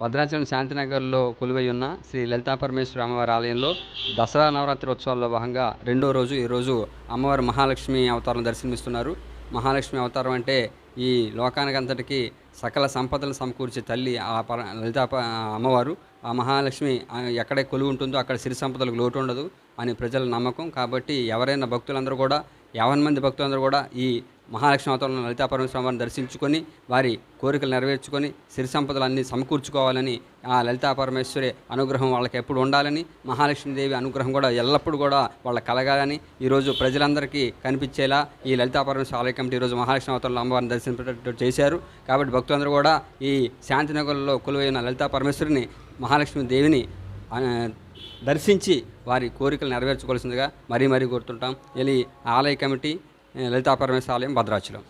భద్రాచలం శాంతినగర్లో కొలువై ఉన్న శ్రీ లలితా పరమేశ్వరి అమ్మవారి ఆలయంలో దసరా నవరాత్రి ఉత్సవాల్లో భాగంగా రెండో రోజు ఈరోజు అమ్మవారు మహాలక్ష్మి అవతారం దర్శనమిస్తున్నారు. మహాలక్ష్మి అవతారం అంటే ఈ లోకానికంతటికీ సకల సంపదలు సమకూర్చే తల్లి ఆ అమ్మవారు. ఆ మహాలక్ష్మి ఎక్కడే కొలువు ఉంటుందో అక్కడ సిరి సంపదలకు లోటు ఉండదు అని ప్రజల నమ్మకం. కాబట్టి ఎవరైనా భక్తులందరూ కూడా 50 మంది భక్తులందరూ కూడా ఈ మహాలక్ష్మి అవతారంలో లలితా పరమేశ్వరి అమ్మవారిని దర్శించుకొని వారి కోరికలు నెరవేర్చుకొని సిరి సంపదలన్నీ సమకూర్చుకోవాలని, ఆ లలితా పరమేశ్వరి అనుగ్రహం వాళ్ళకి ఎప్పుడు ఉండాలని, మహాలక్ష్మీదేవి అనుగ్రహం కూడా ఎల్లప్పుడూ కూడా వాళ్ళకి కలగాలని ఈరోజు ప్రజలందరికీ కనిపించేలా ఈ లలితా పరమేశ్వరి ఆలయ కమిటీ ఈరోజు మహాలక్ష్మి అవతారంలో అమ్మవారిని దర్శించేటట్టు చేశారు. కాబట్టి భక్తులందరూ కూడా ఈ శాంతినగర్లో కొలువైన లలితా పరమేశ్వరిని మహాలక్ష్మీదేవిని దర్శించి వారి కోరికలు నెరవేర్చుకోవాల్సిందిగా మరీ మరీ కోరుతుంటాం. ఇది ఆలయ కమిటీ, లలితా పరమేశ్వరి ఆలయం, భద్రాచలం.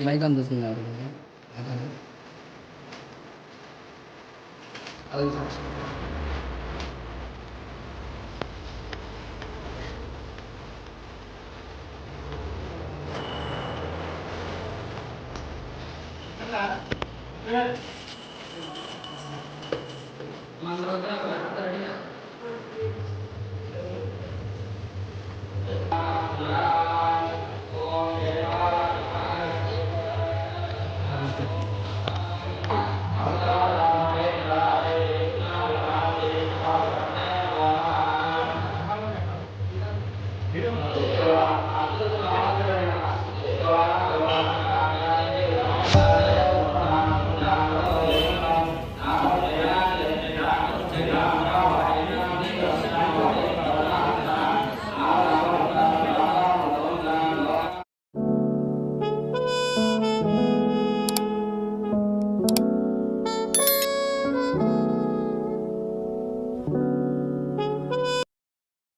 మైక్ అందుతున్నారు.